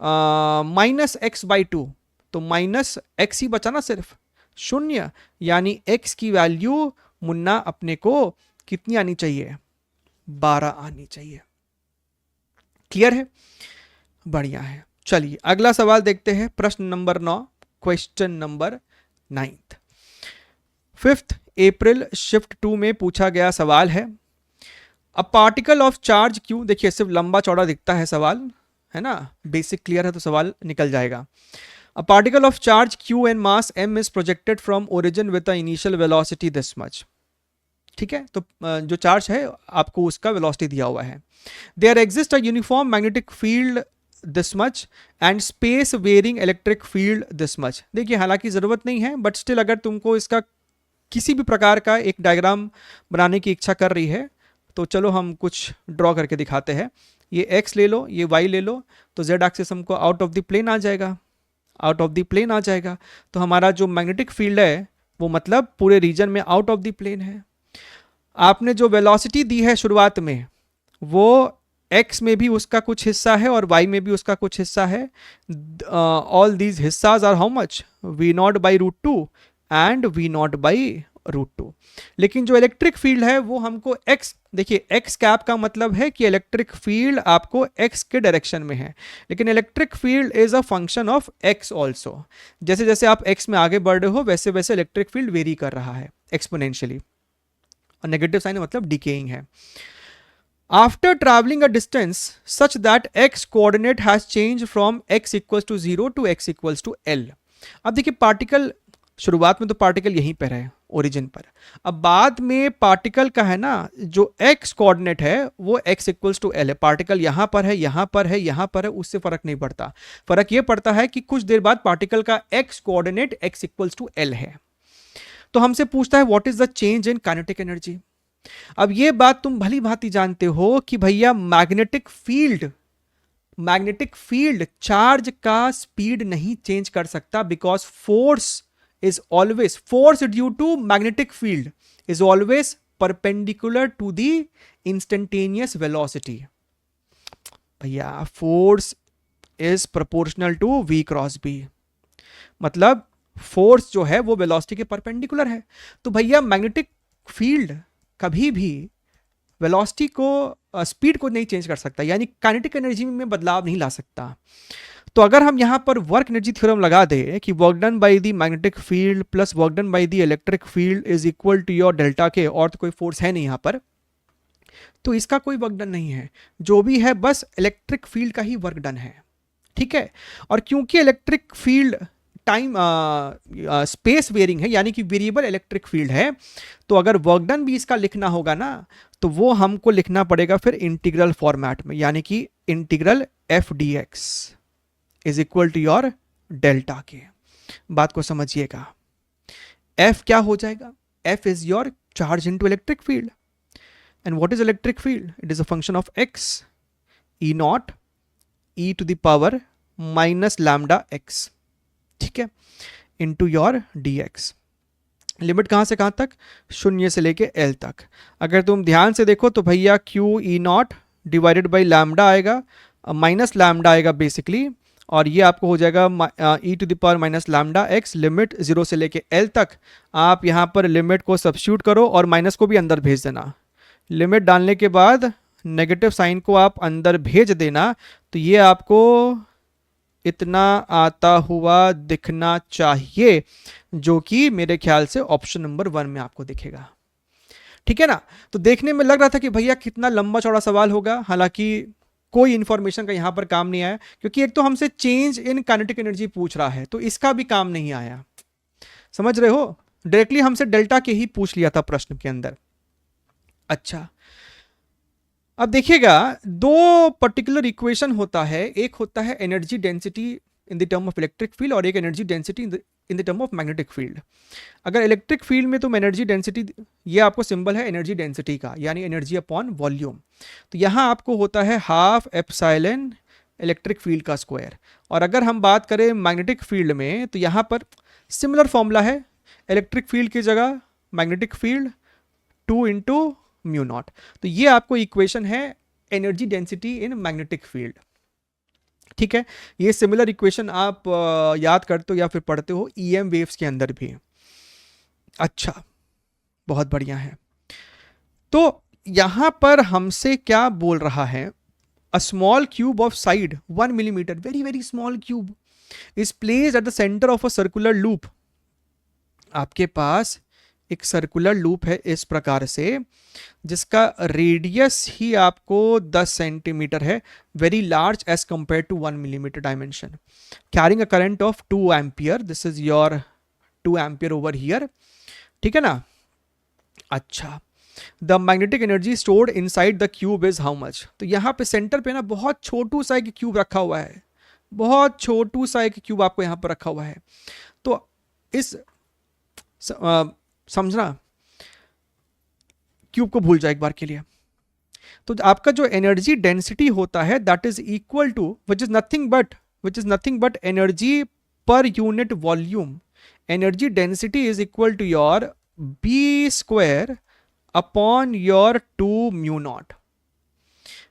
-x/2, तो -x ही बचा ना, सिर्फ शून्य, यानी x की वैल्यू मुन्ना अपने को कितनी आनी चाहिए, 12 आनी चाहिए। क्लियर है? बढ़िया है। चलिए अगला सवाल देखते हैं, प्रश्न नंबर 9, क्वेश्चन नंबर 9। 5 अप्रैल शिफ्ट 2 में पूछा गया सवाल है, a particle of charge Q, देखिए सिर्फ लंबा चौड़ा दिखता है सवाल, है ना, बेसिक क्लियर है तो सवाल निकल जाएगा। A particle of charge Q and mass M is projected from origin with the initial velocity this much। ठीक है, तो जो चार्ज है आपको उसका वेलोसिटी दिया हुआ है। There exists a uniform magnetic field this much and space varying electric field this much। देखिए हालांकि ज़रूरत नहीं है, बट स्टिल अगर तुमको इसका किसी भी प्रकार का एक डायग्राम बनाने की इच्छा कर रही है तो चलो हम कुछ ड्रॉ करके दिखाते हैं। ये x ले लो, ये y ले लो, तो z एक्सिस हमको आउट ऑफ द प्लेन आ जाएगा, आउट ऑफ द प्लेन आ जाएगा। तो हमारा जो मैग्नेटिक फील्ड है वो मतलब पूरे रीजन में आउट ऑफ द प्लेन है। आपने जो वेलोसिटी दी है शुरुआत में वो x में भी उसका कुछ हिस्सा है और y में भी उसका कुछ हिस्सा है। ऑल दीज हिस्साज are how much, v0/√2 and v0/√2। लेकिन जो इलेक्ट्रिक फील्ड है वो हमको x, देखिए x कैप का मतलब है कि इलेक्ट्रिक फील्ड आपको x के डायरेक्शन में है, लेकिन electric field is a function of x also. जैसे जैसे आप x में आगे बढ़ रहे हो वैसे वैसे इलेक्ट्रिक फील्ड वेरी कर रहा है एक्सपोनेंशियली, और नेगेटिव साइन मतलब डिकेइंग है। After travelling a distance such that x coordinate has change from x equals to 0 to x equals to L। अब देखिए पार्टिकल, शुरुआत में तो पार्टिकल यहीं पर है, ओरिजिन पर। अब बाद में पार्टिकल का है ना जो एक्स कोऑर्डिनेट है वो x इक्वल्स टू एल है, पार्टिकल यहां पर है, यहां पर है, यहां पर है, उससे फर्क नहीं पड़ता। फर्क ये पड़ता है कि कुछ देर बाद पार्टिकल का x coordinate x equals to L है। तो हमसे पूछता है what is the change in kinetic energy. अब ये बात तुम भली भांति जानते हो कि भैया मैग्नेटिक फील्ड चार्ज का स्पीड नहीं चेंज कर सकता, because force due to magnetic field is always perpendicular to the instantaneous velocity. भैया force is proportional to v cross b, मतलब फोर्स जो है वो वेलोसिटी के परपेंडिकुलर है। तो भैया मैग्नेटिक फील्ड कभी भी वेलोसिटी को स्पीड को नहीं चेंज कर सकता, यानी काइनेटिक एनर्जी में बदलाव नहीं ला सकता। तो अगर हम यहां पर वर्क एनर्जी थ्योरम लगा दें कि work done by the magnetic field plus work done by the electric field is equal to your delta K, और तो कोई फोर्स है नहीं यहां पर, तो इसका कोई वर्क डन नहीं है, जो भी है बस इलेक्ट्रिक फील्ड का ही वर्क डन है। ठीक है, और क्योंकि electric field time space varying है, यानी कि वेरिएबल इलेक्ट्रिक फील्ड है, तो अगर वर्क डन भी इसका लिखना होगा ना तो वो हमको लिखना पड़ेगा फिर इंटीग्रल फॉर्मेट में, यानी कि integral F D X is equal to your delta K. बात को समझिएगा, एफ क्या हो जाएगा, F is your charge into electric field, and what is electric field, it is a function of X E naught E to the power minus lambda X, ठीक है, into your D X. Limit कहां से कहां तक, शून्य से लेके L तक। अगर तुम ध्यान से देखो तो भैया q e naught divided by lambda आएगा, माइनस लैम्डा आएगा बेसिकली, और ये आपको हो जाएगा e to the power minus lambda x, limit 0 से लेके एल तक। आप यहाँ पर लिमिट को सब्स्टिट्यूट करो और माइनस को भी अंदर भेज देना। लिमिट डालने के बाद नेगेटिव साइन को आप अंदर भेज देना, तो ये आपको इतना आता हुआ दिखना चाहिए, जो कि मेरे ख्याल से ऑप्शन नंबर 1 में आपको दिखेगा। ठीक है ना, तो देखने में लग रहा था कि भैया कितना लंबा चौड़ा सवाल होगा, हालांकि कोई इंफॉर्मेशन का यहां पर काम नहीं आया, क्योंकि एक तो हमसे चेंज इन काइनेटिक एनर्जी पूछ रहा है, तो इसका भी काम नहीं आया। समझ रहे हो, डायरेक्टली हमसे डेल्टा के ही पूछ लिया था प्रश्न के अंदर। अच्छा, अब देखिएगा, दो पर्टिकुलर इक्वेशन होता है, एक होता है energy density in the term of electric field और एक energy density in the term of magnetic field. अगर इलेक्ट्रिक फील्ड में तुम एनर्जी डेंसिटी, ये आपको सिंबल है एनर्जी डेंसिटी का, यानी एनर्जी अपॉन वॉल्यूम, तो यहाँ आपको होता है हाफ एप्सिलॉन इलेक्ट्रिक फील्ड का स्क्वायर। और अगर हम बात करें मैग्नेटिक फील्ड में, तो यहाँ पर सिमिलर फॉर्मूला है, इलेक्ट्रिक फील्ड की जगह magnetic field 2 into mu not. तो ये आपको इक्वेशन है energy density in magnetic field. ठीक है, ये सिमिलर इक्वेशन आप याद करते हो या फिर पढ़ते हो ईएम वेव्स के अंदर भी। अच्छा, बहुत बढ़िया है। तो यहां पर हमसे क्या बोल रहा है, a small cube of side 1 millimetre, very very small cube is placed at the centre of a circular loop. आपके पास एक सर्कुलर लूप है इस प्रकार से, जिसका रेडियस ही आपको 10 सेंटीमीटर है, very large as compare to 1 millimetre dimension, carrying a current of 2 ampere, this is your 2 ampere over here. ठीक है ना। अच्छा, the magnetic energy stored inside the cube is how much. तो यहाँ पे सेंटर पे ना बहुत छोटू सा एक क्यूब रखा हुआ है, बहुत छोटू सा एक क्यूब आपको यहाँ पर रखा हुआ है। तो इस समझना, क्यूब को भूल जाए एक बार के लिए। तो आपका जो एनर्जी डेंसिटी होता है that is equal to which is nothing but energy per unit volume. Energy density is equal to your B square upon your 2 mu naught.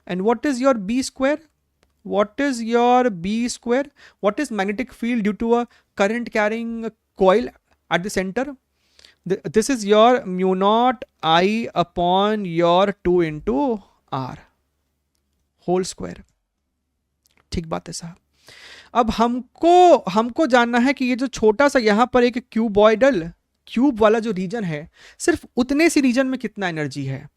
And what is your B square? What is your B square? What is magnetic field due to a current carrying coil at the center? This is your mu naught I upon your 2 into R whole square. ठीक बात है साहब। अब हमको जानना है कि ये जो छोटा सा यहाँ पर एक क्यूब वाला जो रीजन है, सिर्फ उतने सी रीजन में कितना एनर्जी है।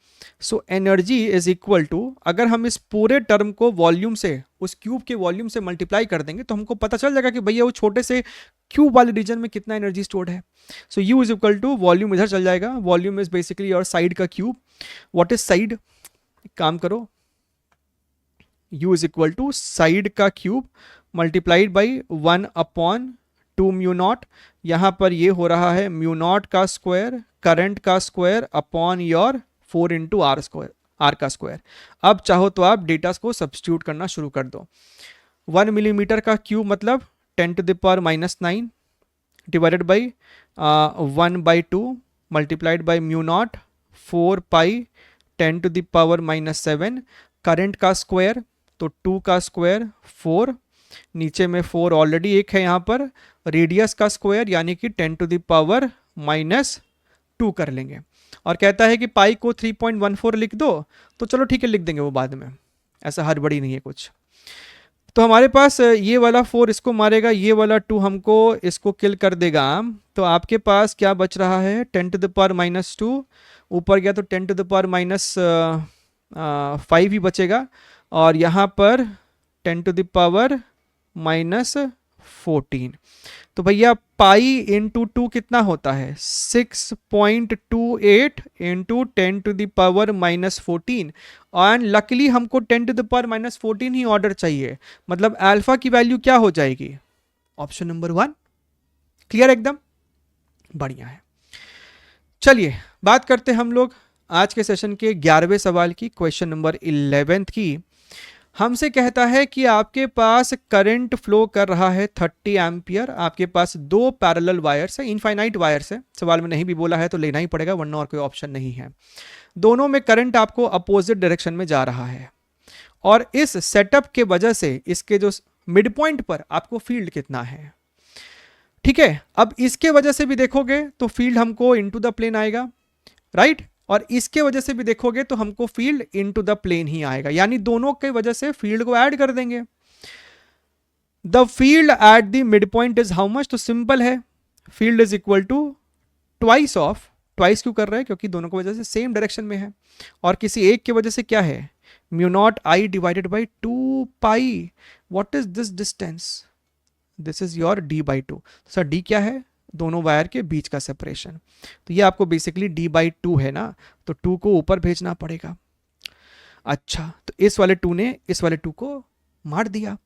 So energy is equal to, अगर हम इस पूरे टर्म को वॉल्यूम से, उस क्यूब के वॉल्यूम से मल्टीप्लाई कर देंगे तो हमको पता चल जाएगा कि भैया वो छोटे से क्यूब वाले रीजन में कितना एनर्जी स्टोर्ड है. So u is equal to volume, इधर चल जाएगा, volume is basically your side का क्यूब. What is side? काम करो, u is equal to side का cube multiplied by 1/2 mu naught. यहाँ पर ये हो रहा है म्यू नॉट का स्क्वायर, करंट का square upon your 4 into r square, r का स्क्वायर. अब चाहो तो आप डेटा को सब्स्टिट्यूट करना शुरू कर दो. 1 मिलीमीटर का क्यूब मतलब 10⁻⁹ divided by 1/2 multiplied by mu naught 4 pi 10⁻⁻⁷. Current का स्क्वायर तो 2 का स्क्वायर 4, नीचे में 4 ऑलरेडी एक है यहाँ पर. रेडियस का स्क्वायर यानी कि 10⁻⁻² कर लेंगे. और कहता है कि पाई को 3.14 लिख दो, तो चलो ठीक है लिख देंगे वो बाद में, ऐसा हड़बड़ी नहीं है कुछ. तो हमारे पास ये वाला 4 इसको मारेगा, ये वाला 2 हमको इसको किल कर देगा. तो आपके पास क्या बच रहा है? 10⁻⁻2 ऊपर गया तो 10⁻⁻5 ही बचेगा. और यहाँ पर 10⁻⁻14. तो भैया पाई इंटू 2 कितना होता है? 6.28 इंटू 10⁻⁻14. एंड लकीली हमको 10⁻⁻14 ही ऑर्डर चाहिए, मतलब अल्फा की वैल्यू क्या हो जाएगी? Option number 1. क्लियर एकदम? बढ़िया है. चलिए बात करते हम लोग आज के सेशन के 11वें सवाल की, क्वेश्चन नंबर 11 की. हमसे कहता है कि आपके पास करंट फ्लो कर रहा है 30 एम्पियर. आपके पास 2 पैरेलल वायर्स है, इनफाइनाइट वायर्स है, सवाल में नहीं भी बोला है तो लेना ही पड़ेगा वरना और कोई ऑप्शन नहीं है. दोनों में करंट आपको अपोजिट डायरेक्शन में जा रहा है. और इस सेटअप के वजह से इसके जो मिड पॉइंट पर आपको फील्ड कितना है. ठीक है, अब इसके वजह से भी देखोगे तो फील्ड हमको इनटू द प्लेन आएगा, राइट. और इसके वजह से भी देखोगे तो हमको फील्ड इनटू द प्लेन ही आएगा, यानी दोनों के वजह से फील्ड को ऐड कर देंगे. The field at the mid point is how much? तो सिंपल है, field is equal to twice of, twice क्यों कर रहे हैं? क्योंकि दोनों की वजह से सेम डायरेक्शन में है. और किसी एक की वजह से क्या है? Mu not I divided by 2 pi. What is this distance? This is your d/2. Sir d क्या है? दोनों वायर के बीच का सेपरेशन. तो ये आपको बेसिकली d/2 है ना, तो 2 को ऊपर भेजना पड़ेगा. अच्छा, तो इस वाले 2 ने इस वाले 2 को मार दिया.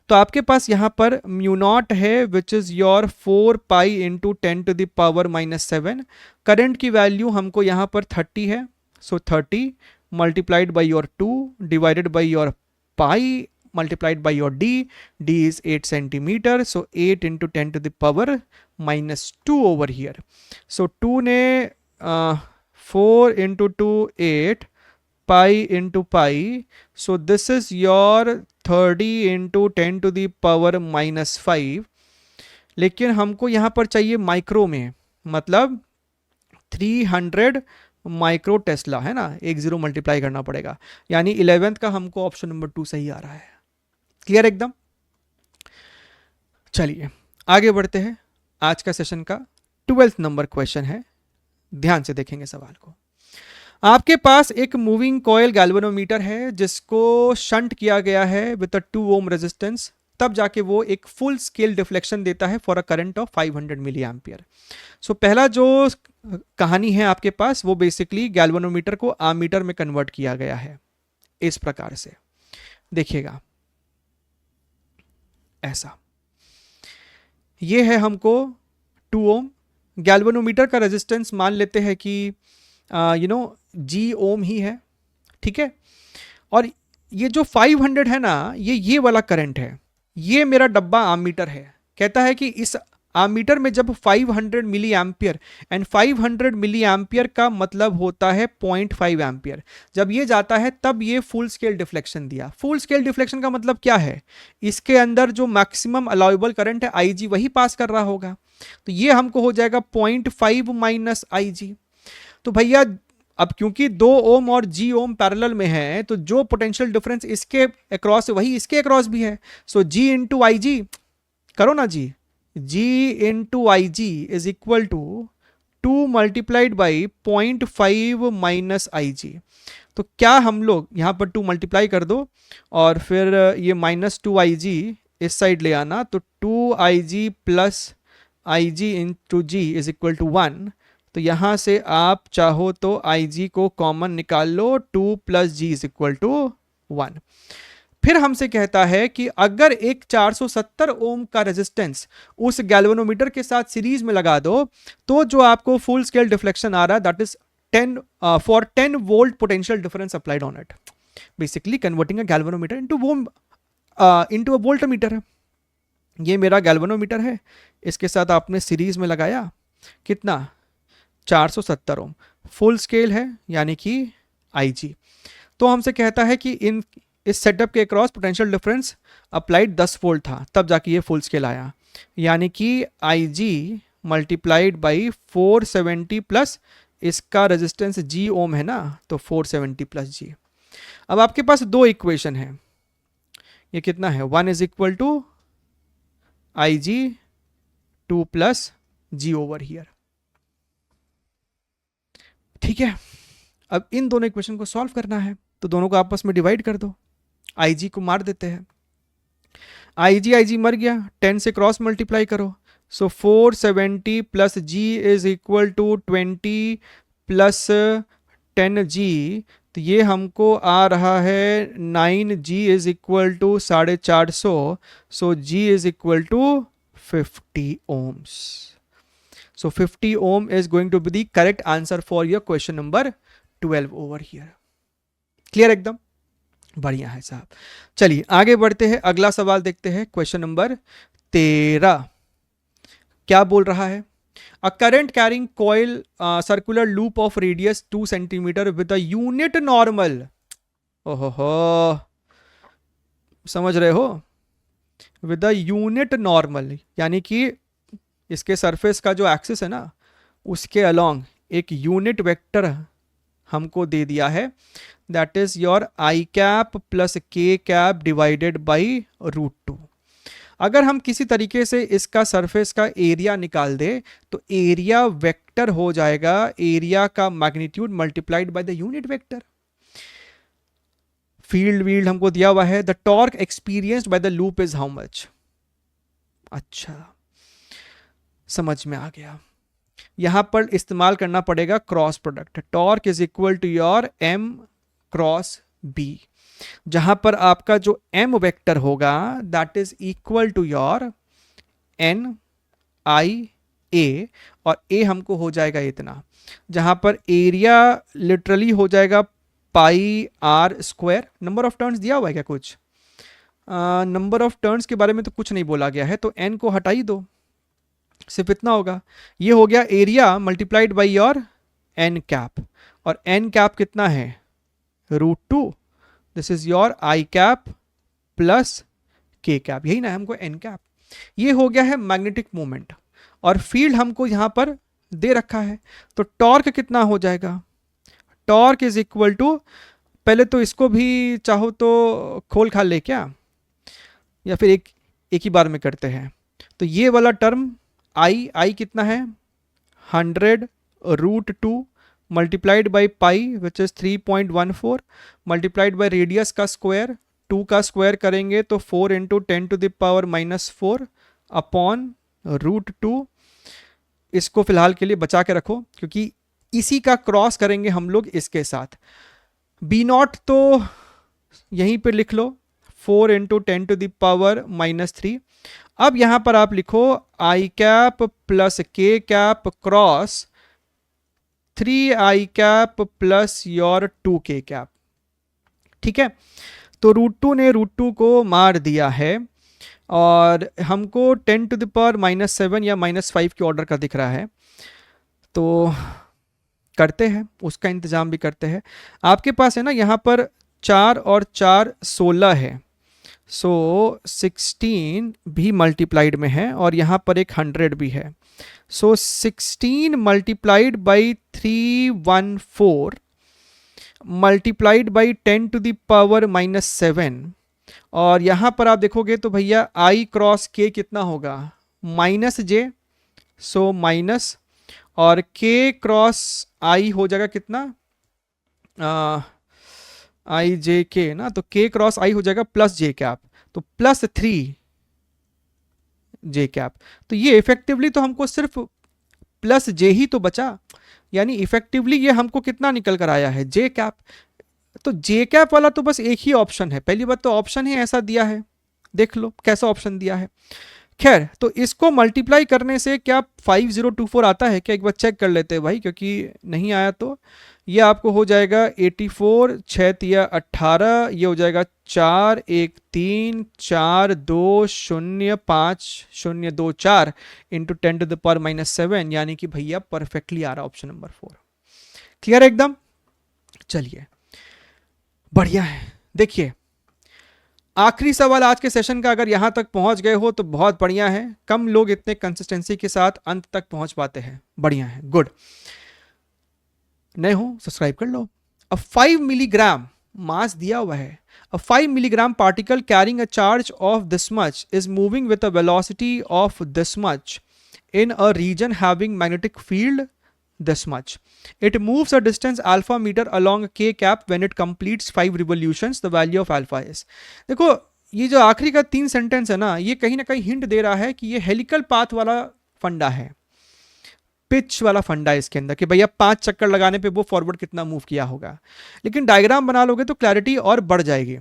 तो आपके पास यहाँ पर म्यू नॉट है which is your 4 pi into 10⁻⁻7. Current की वैल्यू हमको यहाँ पर 30 है, सो 30 multiplied by your 2 divided by your pi multiplied by your d. D is 8 centimeter, so 8 into 10⁻⁻2 over here. So 2 ने 4 into 2 8 pi into pi, so this is your 30 into 10⁻⁻5. लेकिन हमको यहाँ पर चाहिए माइक्रो में, मतलब 300 माइक्रो टेस्ला है ना, 1 0 मल्टीप्लाई करना पड़ेगा, यानी 11th का हमको ऑप्शन नंबर 2 सही आ रहा है. क्लियर एकदम? चलिए आगे बढ़ते हैं. आज का सेशन का 12th नंबर क्वेश्चन है, ध्यान से देखेंगे सवाल को. आपके पास एक मूविंग कॉइल गैल्वेनोमीटर है जिसको शंट किया गया है विद अ 2 ओम रेजिस्टेंस, तब जाके वो एक फुल स्केल डिफ्लेक्शन देता है for a current of 500 milli ampere. So पहला जो कहानी है आपके पास वो बेसिकली गैल्वेनोमीटर को आमीटर में कन्वर्ट किया गया है इस प्रकार से. देखिएगा ऐसा, ये है हमको 2 ओम. गैल्वेनोमीटर का रेजिस्टेंस मान लेते हैं कि G ओम ही है, ठीक है. और ये जो 500 है ना, ये वाला करंट है, ये मेरा डब्बा आमीटर है. कहता है कि इस आमीटर में जब 500 milli ampere, and 500 milli ampere का मतलब होता है 0.5 एम्पियर, जब ये जाता है तब ये फुल स्केल डिफ्लेक्शन दिया. फुल स्केल डिफ्लेक्शन का मतलब क्या है? इसके अंदर जो मैक्सिमम अलाउएबल करंट है IG वही पास कर रहा होगा. तो ये हमको हो जाएगा 0.5 माइनस IG. तो भैया अब क्योंकि 2 ओम और G ओम पैरेलल में है, तो जो पोटेंशियल डिफरेंस इसके अक्रॉस है वही इसके अक्रॉस भी है. सो G इंटू IG करो ना जी, G into IG is equal to 2 multiplied by 0.5 minus I G. तो क्या हम लोग यहाँ पर 2 मल्टीप्लाई कर दो और फिर ये -2 इस साइड ले आना, तो 2 plus I G into G is equal to 1। तो यहाँ से आप चाहो तो IG को कॉमन निकाल लो, 2 plus G is equal to 1। फिर हमसे कहता है कि अगर एक 470 ओम का रेजिस्टेंस उस गैल्वेनोमीटर के साथ सीरीज में लगा दो, तो जो आपको फुल स्केल डिफ्लेक्शन आ रहा है that is 10 for 10 volt potential difference applied on it, basically converting a galvanometer into a voltmeter। ये मेरा गैल्वेनोमीटर है, इसके साथ आपने सीरीज में लगाया कितना 470 ओम, फुल स्केल है यानी कि IG। तो हमसे कहता है कि इस सेटअप के across potential difference applied 10 volt था, तब जाके ये फुल स्केल आया, यानी कि IG मल्टीप्लाइड बाई 470 प्लस इसका रेजिस्टेंस G ओम है ना, तो 470 प्लस G। अब आपके पास दो इक्वेशन है, ये कितना है 1 is equal to IG 2 plus G over here. ठीक है, अब इन दोनों इक्वेशन को सॉल्व करना है, तो दोनों को आपस में डिवाइड कर दो, IG को मार देते हैं, IG मर गया, 10 से क्रॉस मल्टीप्लाई करो, so 470 plus G is equal to 20 plus 10G, तो ये हमको आ रहा है 9G is equal to 450, so G is equal to 50 ohms। So 50 ohm is going to be the correct answer for your question number 12 over here। Clear एकदम, बढ़िया है साहब। चलिए आगे बढ़ते हैं, अगला सवाल देखते हैं, क्वेश्चन नंबर 13 क्या बोल रहा है। A current carrying coil circular loop of radius 2 centimetre with a unit normal, ओहो समझ रहे हो, विद अ यूनिट नॉर्मल, यानी कि इसके सरफेस का जो एक्सिस है ना उसके अलोंग एक यूनिट वेक्टर हमको दे दिया है, that is your I cap plus K cap divided by √2। अगर हम किसी तरीके से इसका सरफेस का एरिया निकाल दे तो एरिया वेक्टर हो जाएगा एरिया का magnitude multiplied by the unit vector. Field हमको दिया हुआ है, the torque experienced by the loop is how much. अच्छा समझ में आ गया, यहां पर इस्तेमाल करना पड़ेगा cross product, torque is equal to your m cross b, जहां पर आपका जो m वेक्टर होगा that is equal to your n i a, और a हमको हो जाएगा इतना, जहां पर एरिया लिटरली हो जाएगा पाई r square. Number of turns दिया हुआ है क्या कुछ? नंबर ऑफ टर्न्स के बारे में तो कुछ नहीं बोला गया है, तो n को हटा ही दो, सिर्फ इतना होगा। ये हो गया area multiplied by your N cap, और एन कैप कितना है √2, this is your I cap plus K cap, यही ना हमको एन कैप। ये हो गया है मैग्नेटिक मोमेंट, और फील्ड हमको यहां पर दे रखा है, तो टॉर्क कितना हो जाएगा, टॉर्क इज इक्वल टू, पहले तो इसको भी चाहो तो खोल खाल ले क्या, या फिर एक ही बार में करते हैं। तो ये वाला टर्म आई कितना है 100 √2 multiplied by pi which is 3.14 multiplied by radius का स्क्वायर, 2 का स्क्वायर करेंगे तो 4 इंटू 10⁻⁻4 अपॉन √2। इसको फिलहाल के लिए बचा के रखो क्योंकि इसी का क्रॉस करेंगे हम लोग इसके साथ। B0 तो यहीं पे लिख लो 4 इंटू 10⁻⁻3। अब यहां पर आप लिखो आई cap plus K cap cross 3 I cap plus your 2 के कैप। ठीक है, तो √2 ने √2 को मार दिया है, और हमको 10⁻⁻7 या -5 के ऑर्डर का दिख रहा है, तो करते हैं उसका इंतजाम भी करते हैं। आपके पास है ना यहाँ पर 4 और 4 16 है, सो 16 भी मल्टीप्लाइड में है, और यहाँ पर एक 100 भी है, सो 16 मल्टीप्लाइड बाई 314 मल्टीप्लाइड बाई 10⁻⁻7, और यहाँ पर आप देखोगे तो भैया आई क्रॉस के कितना होगा -j, सो माइनस, और k क्रॉस i हो जाएगा कितना, आई जे के ना, तो k क्रॉस i हो जाएगा प्लस जे कैप, तो प्लस 3 जे कैप। तो ये इफेक्टिवली तो हमको सिर्फ प्लस जे ही तो बचा, यानी इफेक्टिवली ये हमको कितना निकल कर आया है, जे कैप। तो जे कैप वाला तो बस एक ही ऑप्शन है, पहली बात तो ऑप्शन ही ऐसा दिया है, देख लो कैसा ऑप्शन दिया है। खैर, तो इसको मल्टीप्लाई करने से क्या 5024 आता है क्या, एक बार चेक कर लेते हैं भाई, क्योंकि नहीं आया तो ये आपको हो जाएगा 84, 6 तिया 18, ये हो जाएगा 4 1 3 4 2 0 5 0 2 4 इंटू 10⁻⁻7, यानी कि भैया परफेक्टली आ रहा ऑप्शन नंबर 4। क्लियर एकदम। चलिए बढ़िया है। देखिए आखिरी सवाल आज के सेशन का, अगर यहां तक पहुंच गए हो तो बहुत बढ़िया है, कम लोग इतने कंसिस्टेंसी के साथ अंत तक पहुंच पाते हैं, बढ़िया है, गुड। नए हो सब्सक्राइब कर लो। अब 5 मिलीग्राम मास दिया हुआ है, a 5 milligram particle carrying a charge of this much is moving with a velocity of this much in a region having magnetic field this much. It moves a distance alpha meter along a k cap when it completes 5 revolutions. The value of alpha is. देखो ये जो आखिरी का 3 sentence है ना, ये कहीं ना कहीं हिंट दे रहा है कि ये हेलिकल पाथ वाला फंडा है, पिच वाला फंडा है इसके अंदर, कि भैया 5 चक्कर लगाने पे वो फॉरवर्ड कितना मूव किया होगा। लेकिन डायग्राम बना लोगे तो क्लैरिटी और बढ़ जाएगी।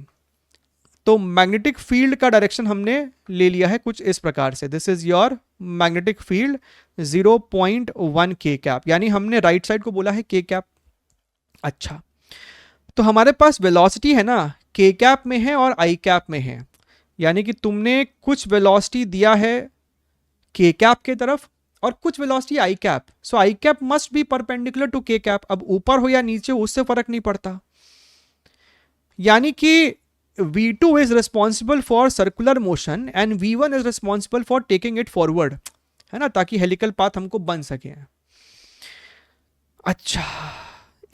तो मैग्नेटिक फील्ड का डायरेक्शन हमने ले लिया है कुछ इस प्रकार से, this is your magnetic field 0.1 के कैप, यानी हमने राइट साइड को बोला है के कैप। अच्छा, तो हमारे पास वेलोसिटी है ना, के कैप में है और आई कैप में है, यानी कि तुमने कुछ वेलोसिटी दिया है के कैप के तरफ और कुछ velocity I cap, so I cap must be perpendicular to K cap. अब ऊपर हो या नीचे उससे फर्क नहीं पड़ता, यानी कि V2 is responsible for circular motion and V1 is responsible for taking it forward, है ना, ताकि हेलिकल पाथ हमको बन सके। अच्छा,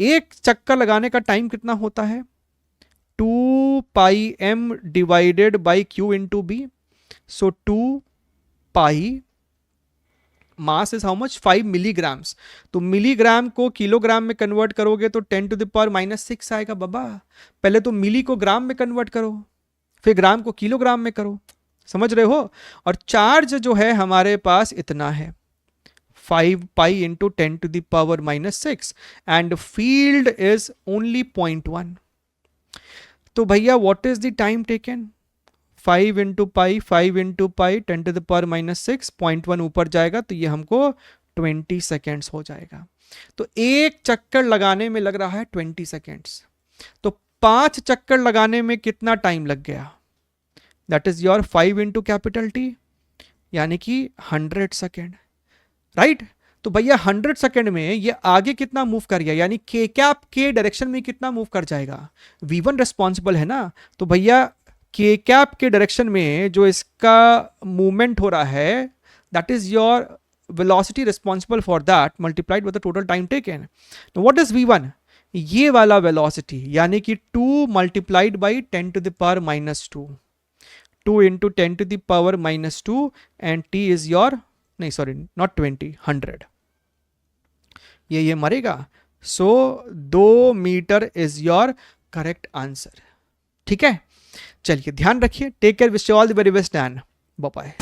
एक चक्कर लगाने का टाइम कितना होता है, 2 pi m divided by q into B, so 2 pi mass is how much, 5 milligrams. तो मिलीग्राम को किलोग्राम में कन्वर्ट करोगे तो 10⁻⁻6 आएगा बाबा। पहले तो मिली को ग्राम में कन्वर्ट करो, फिर ग्राम को किलोग्राम में करो, समझ रहे हो। और चार्ज जो है हमारे पास इतना है 5 pi into 10⁻⁻6 and field is only 0.1। तो भैया what is the time taken, 5 into pi 10⁻⁻6, 0.1 ऊपर जाएगा तो ये हमको 20 सेकेंड्स हो जाएगा। तो एक चक्कर लगाने में लग रहा है 20 सेकेंड्स, तो 5 चक्कर लगाने में कितना टाइम लग गया, that is your 5 into capital T, यानी कि 100 सेकेंड, राइट। तो भैया 100 सेकेंड में ये आगे कितना मूव कर गया, यानी के कैप के डायरेक्शन में कितना मूव कर जाएगा, V1 रिस्पॉन्सिबल है ना, तो भैया के कैप के डायरेक्शन में जो इसका मूवमेंट हो रहा है, that is your velocity responsible for that multiplied with the total time taken. तो व्हाट इज V1, ये वाला वेलोसिटी, यानी कि 2 multiplied by 10⁻⁻2, 2 into 10⁻⁻2 and t is your, नहीं सॉरी नॉट 20, 100, ये मरेगा। So 2 metre is your correct answer. ठीक है, चलिए ध्यान रखिए, take care, wish you all the very best and bye bye.